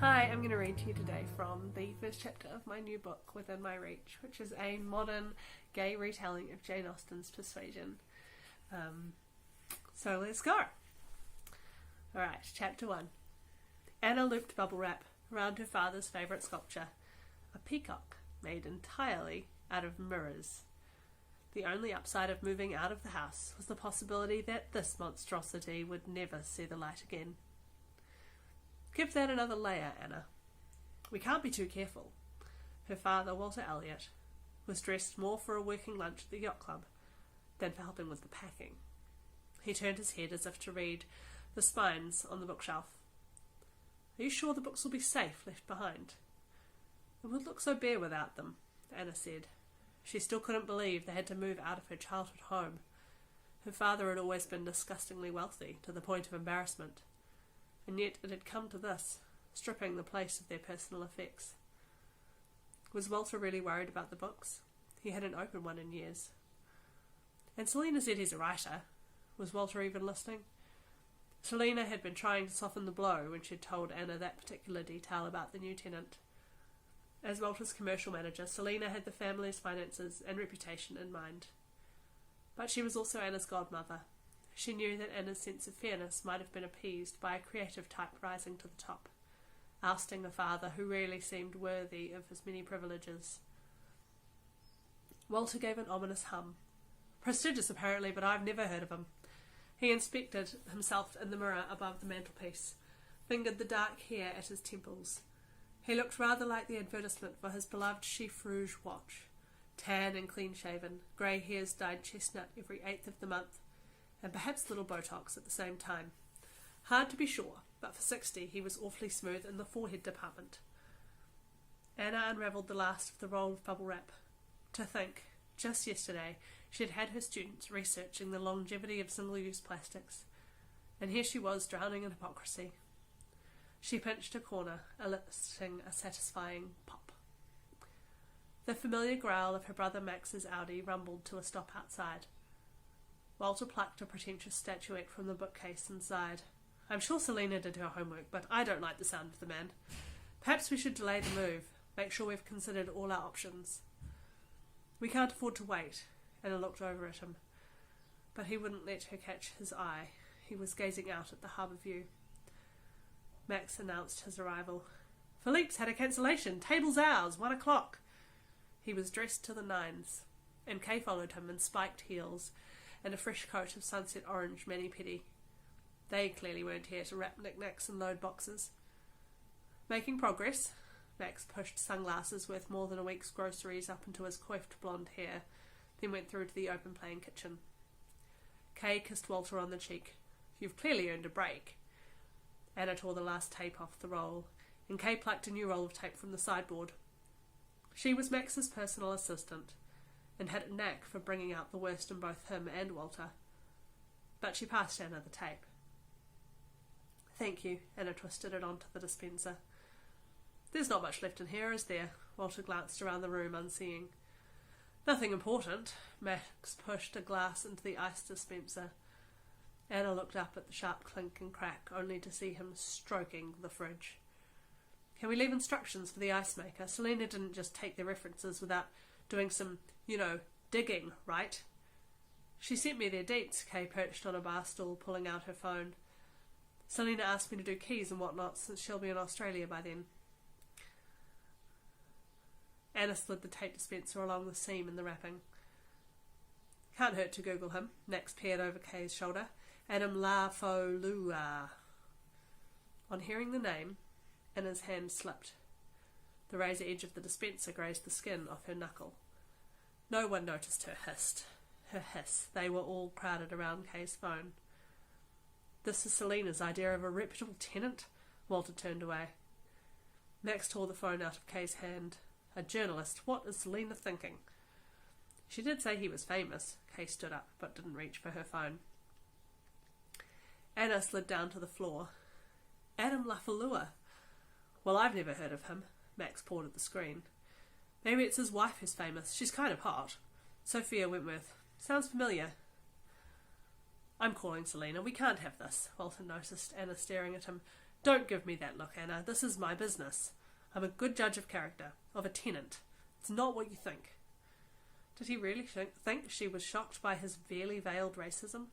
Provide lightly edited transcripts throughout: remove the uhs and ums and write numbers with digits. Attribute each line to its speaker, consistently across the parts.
Speaker 1: Hi, I'm going to read to you today from the first chapter of my new book, Within My Reach, which is a modern gay retelling of Jane Austen's Persuasion. So let's go. Alright, chapter 1. Anna looped bubble wrap around her father's favourite sculpture, a peacock made entirely out of mirrors. The only upside of moving out of the house was the possibility that this monstrosity would never see the light again. Give that another layer, Anna. We can't be too careful. Her father, Walter Elliot, was dressed more for a working lunch at the yacht club than for helping with the packing. He turned his head as if to read the spines on the bookshelf. Are you sure the books will be safe left behind? It would look so bare without them, Anna said. She still couldn't believe they had to move out of her childhood home. Her father had always been disgustingly wealthy, to the point of embarrassment. And yet it had come to this, stripping the place of their personal effects. Was Walter really worried about the books? He hadn't opened one in years. And Selina said he's a writer. Was Walter even listening? Selina had been trying to soften the blow when she'd told Anna that particular detail about the new tenant. As Walter's commercial manager, Selina had the family's finances and reputation in mind. But she was also Anna's godmother. She knew that Anna's sense of fairness might have been appeased by a creative type rising to the top, ousting a father who rarely seemed worthy of his many privileges. Walter gave an ominous hum. Prestigious apparently, but I've never heard of him. He inspected himself in the mirror above the mantelpiece, fingered the dark hair at his temples. He looked rather like the advertisement for his beloved Chiffre Rouge watch, tan and clean-shaven, grey hairs dyed chestnut every 8th of the month, and perhaps little Botox at the same time. Hard to be sure, but for 60 he was awfully smooth in the forehead department. Anna unravelled the last of the roll of bubble wrap. To think, just yesterday she had had her students researching the longevity of single-use plastics, and here she was drowning in hypocrisy. She pinched a corner, eliciting a satisfying pop. The familiar growl of her brother Max's Audi rumbled to a stop outside. Walter plucked a pretentious statuette from the bookcase and sighed. I'm sure Selina did her homework, but I don't like the sound of the man. Perhaps we should delay the move, make sure we've considered all our options. We can't afford to wait, Anna looked over at him. But he wouldn't let her catch his eye. He was gazing out at the harbour view. Max announced his arrival. Philippe's had a cancellation. Table's ours, 1 o'clock. He was dressed to the nines, and Kay followed him in spiked heels and a fresh coat of sunset orange mani-pedi. They clearly weren't here to wrap knickknacks and load boxes. Making progress, Max pushed sunglasses worth more than a week's groceries up into his coiffed blonde hair, then went through to the open-plan kitchen. Kay kissed Walter on the cheek. You've clearly earned a break. Anna tore the last tape off the roll, and Kay plucked a new roll of tape from the sideboard. She was Max's personal assistant, and had a knack for bringing out the worst in both him and Walter. But she passed Anna the tape. Thank you, Anna twisted it onto the dispenser. There's not much left in here, is there? Walter glanced around the room, unseeing. Nothing important. Max pushed a glass into the ice dispenser. Anna looked up at the sharp clink and crack, only to see him stroking the fridge. Can we leave instructions for the ice maker? Selina didn't just take the references without doing some, digging, right? She sent me their dates, Kay perched on a bar stool, pulling out her phone. Selina asked me to do keys and whatnot, since she'll be in Australia by then. Anna slid the tape dispenser along the seam in the wrapping. Can't hurt to Google him. Max peered over Kay's shoulder. Adam Lafolua. On hearing the name, Anna's hand slipped. The razor edge of the dispenser grazed the skin off her knuckle. No one noticed her hiss. They were all crowded around Kay's phone. This is Selina's idea of a reputable tenant? Walter turned away. Max tore the phone out of Kay's hand. A journalist. What is Selina thinking? She did say he was famous. Kay stood up, but didn't reach for her phone. Anna slid down to the floor. Adam Lafolua. Well, I've never heard of him. Max pawed at the screen. Maybe it's his wife who's famous. She's kind of hot. Sophia Wentworth. Sounds familiar. I'm calling Selina. We can't have this, Walter noticed, Anna staring at him. Don't give me that look, Anna. This is my business. I'm a good judge of character, of a tenant. It's not what you think. Did he really think she was shocked by his barely veiled racism?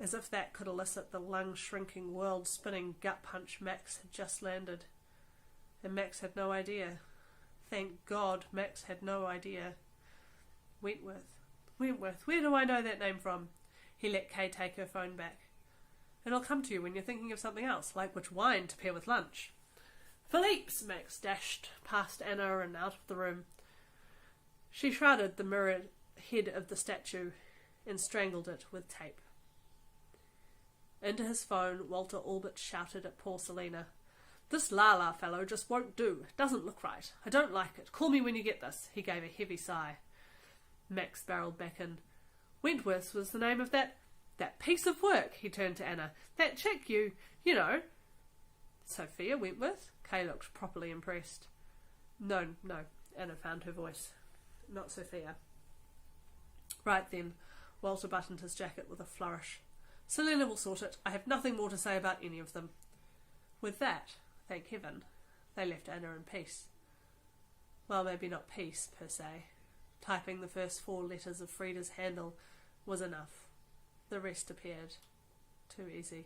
Speaker 1: As if that could elicit the lung-shrinking, world-spinning gut punch Max had just landed. And Max had no idea. Thank God Max had no idea. Wentworth, where do I know that name from? He let Kay take her phone back. It'll come to you when you're thinking of something else, like which wine to pair with lunch. Philippe's! Max dashed past Anna and out of the room. She shrouded the mirrored head of the statue and strangled it with tape. Into his phone, Walter all but shouted at poor Selina. This Lala fellow just won't do. It doesn't look right. I don't like it. Call me when you get this. He gave a heavy sigh. Max barreled back in. Wentworth was the name of that piece of work. He turned to Anna. That chick you know. Sophia Wentworth? Kay looked properly impressed. No, Anna found her voice. Not Sophia. Right then, Walter buttoned his jacket with a flourish. Selina will sort it. I have nothing more to say about any of them. With that, thank heaven, they left Anna in peace. Well, maybe not peace, per se. Typing the first 4 letters of Frida's handle was enough. The rest appeared. Too easy.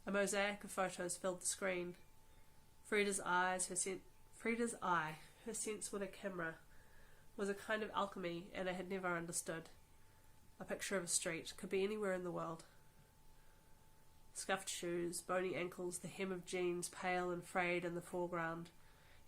Speaker 1: A mosaic of photos filled the screen. Frida's eye, her sense with a camera, was a kind of alchemy Anna had never understood. A picture of a street could be anywhere in the world. Scuffed shoes, bony ankles, the hem of jeans pale and frayed in the foreground,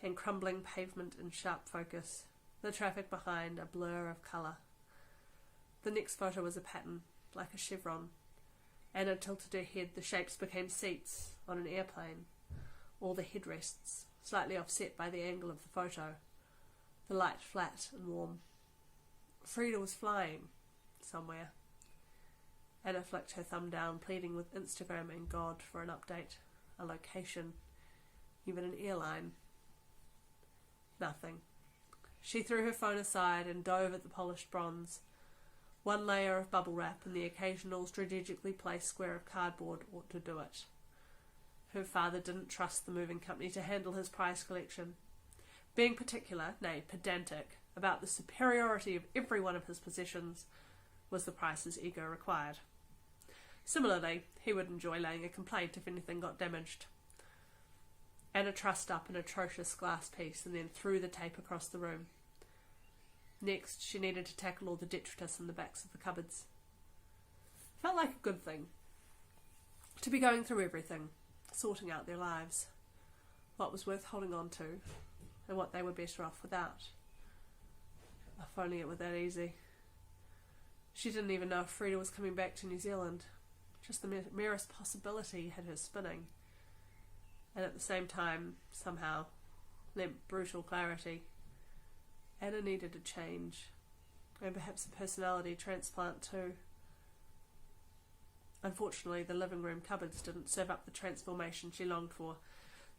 Speaker 1: and crumbling pavement in sharp focus, the traffic behind a blur of colour. The next photo was a pattern, like a chevron. Anna tilted her head. The shapes became seats on an airplane, or the headrests, slightly offset by the angle of the photo, the light flat and warm. Frida was flying somewhere. Anna flicked her thumb down, pleading with Instagram and God for an update, a location, even an airline. Nothing. She threw her phone aside and dove at the polished bronze. One layer of bubble wrap and the occasional strategically placed square of cardboard ought to do it. Her father didn't trust the moving company to handle his prize collection. Being particular, nay, pedantic, about the superiority of every one of his possessions was the price his ego required. Similarly, he would enjoy laying a complaint if anything got damaged. Anna trussed up an atrocious glass piece and then threw the tape across the room. Next, she needed to tackle all the detritus in the backs of the cupboards. Felt like a good thing. To be going through everything, sorting out their lives, what was worth holding on to, and what they were better off without. If only it were that easy. She didn't even know if Frida was coming back to New Zealand. Just the merest possibility had her spinning. And at the same time, somehow, limp, brutal clarity. Anna needed a change, and perhaps a personality transplant too. Unfortunately, the living room cupboards didn't serve up the transformation she longed for.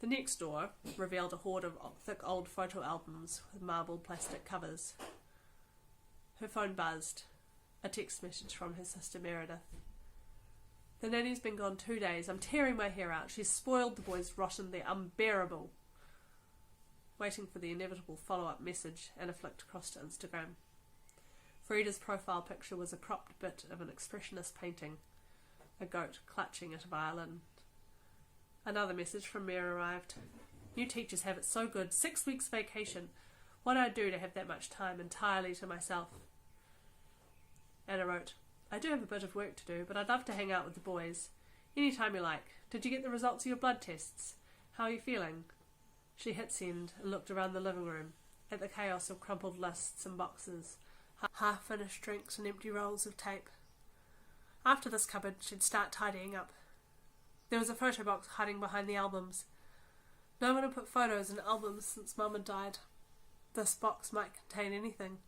Speaker 1: The next door revealed a hoard of thick old photo albums with marbled plastic covers. Her phone buzzed. A text message from her sister Meredith. The nanny's been gone 2 days. I'm tearing my hair out. She's spoiled the boys rotten. They're unbearable. Waiting for the inevitable follow-up message, Anna flicked across to Instagram. Frida's profile picture was a cropped bit of an expressionist painting, a goat clutching at a violin. Another message from Mira arrived. You teachers have it so good. 6 weeks vacation. What do I do to have that much time entirely to myself? Anna wrote, I do have a bit of work to do, but I'd love to hang out with the boys. Any time you like. Did you get the results of your blood tests? How are you feeling? She hit send and looked around the living room, at the chaos of crumpled lists and boxes, half-finished drinks and empty rolls of tape. After this cupboard, she'd start tidying up. There was a photo box hiding behind the albums. No one had put photos in albums since Mum had died. This box might contain anything.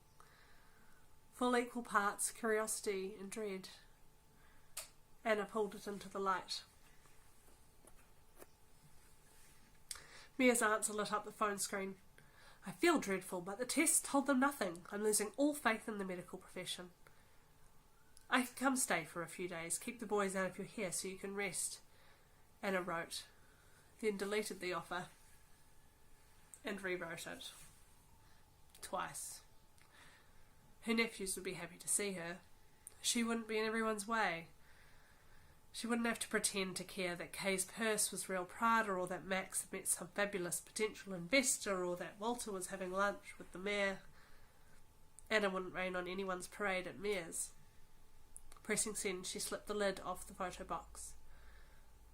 Speaker 1: Full equal parts curiosity and dread. Anna pulled it into the light. Mia's answer lit up the phone screen. I feel dreadful, but the tests told them nothing. I'm losing all faith in the medical profession. I can come stay for a few days. Keep the boys out of your hair so you can rest. Anna wrote, then deleted the offer and rewrote it. Twice. Her nephews would be happy to see her. She wouldn't be in everyone's way. She wouldn't have to pretend to care that Kay's purse was real Prada, or that Max had met some fabulous potential investor, or that Walter was having lunch with the mayor. Anna wouldn't rain on anyone's parade at Mayor's. Pressing send, she slipped the lid off the photo box.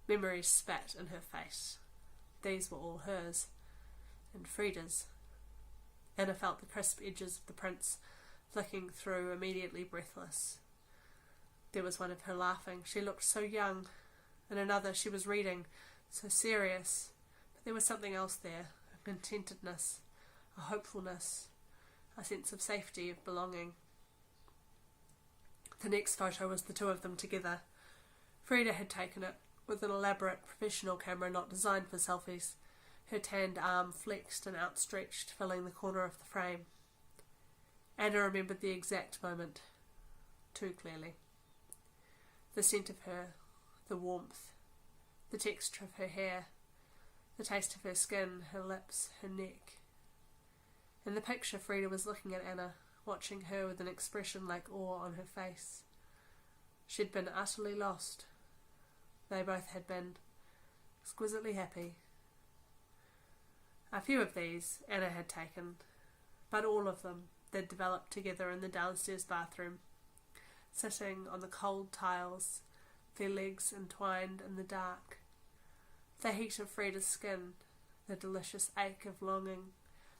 Speaker 1: Memories spat in her face. These were all hers, and Frida's. Anna felt the crisp edges of the prints flicking through, immediately breathless. There was one of her laughing. She looked so young. And another, she was reading, so serious. But there was something else there, a contentedness, a hopefulness, a sense of safety, of belonging. The next photo was the two of them together. Frida had taken it, with an elaborate professional camera not designed for selfies, her tanned arm flexed and outstretched, filling the corner of the frame. Anna remembered the exact moment, too clearly. The scent of her, the warmth, the texture of her hair, the taste of her skin, her lips, her neck. In the picture, Frida was looking at Anna, watching her with an expression like awe on her face. She'd been utterly lost. They both had been, exquisitely happy. A few of these Anna had taken, but all of them they'd developed together in the downstairs bathroom, sitting on the cold tiles, their legs entwined in the dark. The heat of Frida's skin, the delicious ache of longing,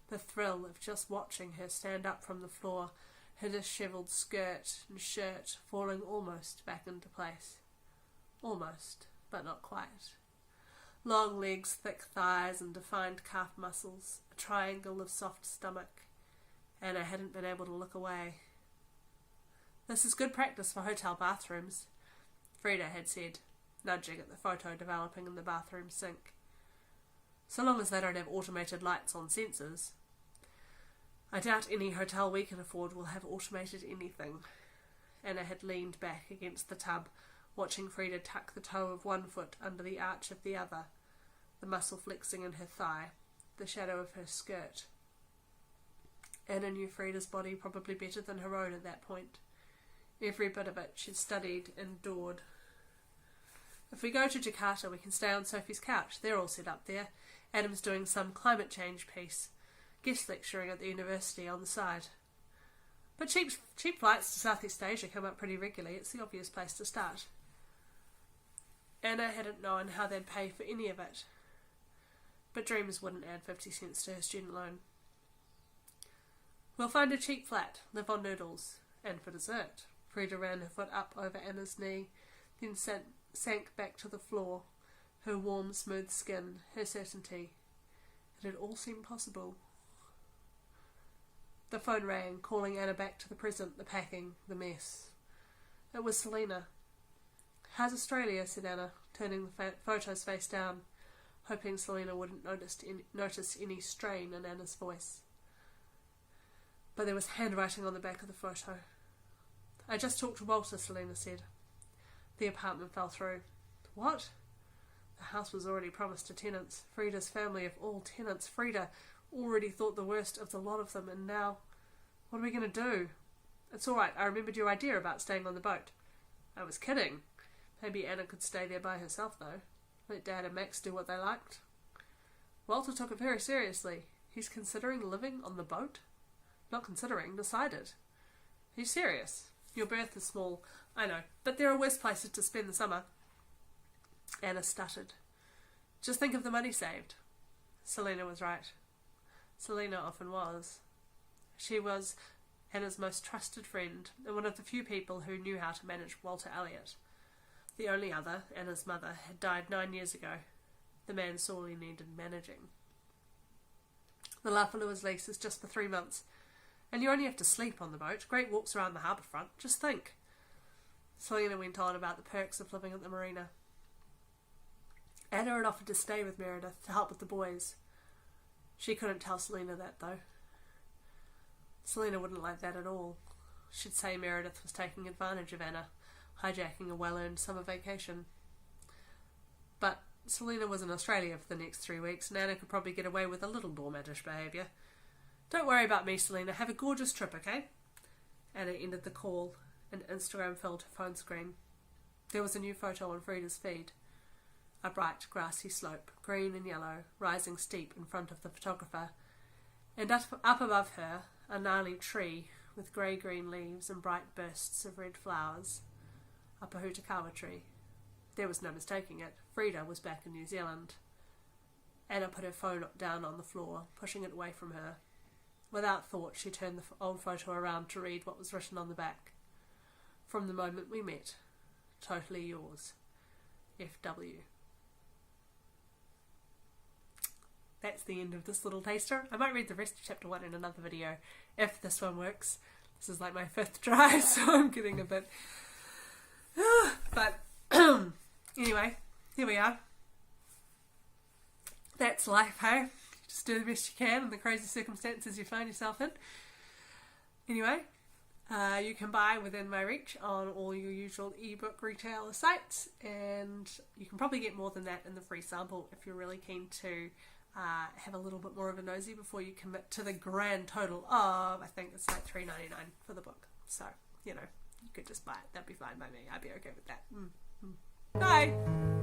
Speaker 1: the thrill of just watching her stand up from the floor, her dishevelled skirt and shirt falling almost back into place. Almost, but not quite. Long legs, thick thighs and defined calf muscles, a triangle of soft stomach. Anna hadn't been able to look away. This is good practice for hotel bathrooms, Frida had said, nudging at the photo developing in the bathroom sink. So long as they don't have automated lights on sensors. I doubt any hotel we can afford will have automated anything. Anna had leaned back against the tub, watching Frida tuck the toe of one foot under the arch of the other, the muscle flexing in her thigh, the shadow of her skirt. Anna knew Frida's body probably better than her own at that point. Every bit of it she'd studied and adored. If we go to Jakarta, we can stay on Sophie's couch. They're all set up there. Adam's doing some climate change piece, guest lecturing at the university on the side. But cheap flights to Southeast Asia come up pretty regularly. It's the obvious place to start. Anna hadn't known how they'd pay for any of it, but dreams wouldn't add 50 cents to her student loan. We'll find a cheap flat, live on noodles, and for dessert. Frida ran her foot up over Anna's knee, then sank back to the floor, her warm, smooth skin, her certainty. It had all seemed possible. The phone rang, calling Anna back to the present, the packing, the mess. It was Selena. "How's Australia?" said Anna, turning the photos face down, hoping Selena wouldn't notice any strain in Anna's voice. But there was handwriting on the back of the photo. "I just talked to Walter," Selena said. The apartment fell through. What? The house was already promised to tenants. Frida's family of all tenants. Frida already thought the worst of the lot of them, and now... What are we going to do? It's all right, I remembered your idea about staying on the boat. I was kidding. Maybe Anna could stay there by herself, though. Let Dad and Max do what they liked. Walter took it very seriously. He's considering living on the boat? Not considering, decided. He's serious. Your berth is small, I know, but there are worse places to spend the summer. Anna stuttered. Just think of the money saved. Selena was right. Selena often was. She was Anna's most trusted friend, and one of the few people who knew how to manage Walter Elliot. The only other, Anna's mother, had died 9 years ago. The man sorely needed managing. The La Falua's lease is just for 3 months, and you only have to sleep on the boat. Great walks around the harbour front. Just think. Selena went on about the perks of living at the marina. Anna had offered to stay with Meredith to help with the boys. She couldn't tell Selena that, though. Selena wouldn't like that at all. She'd say Meredith was taking advantage of Anna, hijacking a well-earned summer vacation. But Selena was in Australia for the next 3 weeks. Nana could probably get away with a little doormatish behaviour. Don't worry about me, Selena. Have a gorgeous trip, okay? Anna ended the call, and Instagram filled her phone screen. There was a new photo on Frida's feed. A bright, grassy slope, green and yellow, rising steep in front of the photographer. And up above her, a gnarly tree with grey-green leaves and bright bursts of red flowers. A Pahutakawa tree. There was no mistaking it. Frida was back in New Zealand. Anna put her phone down on the floor, pushing it away from her. Without thought, she turned the old photo around to read what was written on the back. From the moment we met, totally yours, F.W. That's the end of this little taster. I might read the rest of chapter 1 in another video, if this one works. This is like my 5th try, so I'm getting a bit... But, anyway, here we are. That's life, hey? Just do the best you can in the crazy circumstances you find yourself in. Anyway, you can buy Within My Reach on all your usual ebook retailer sites, and you can probably get more than that in the free sample if you're really keen to have a little bit more of a nosy before you commit to the grand total of, I think it's like $3.99 for the book. So, you know, you could just buy it. That'd be fine by me. I'd be okay with that. Bye!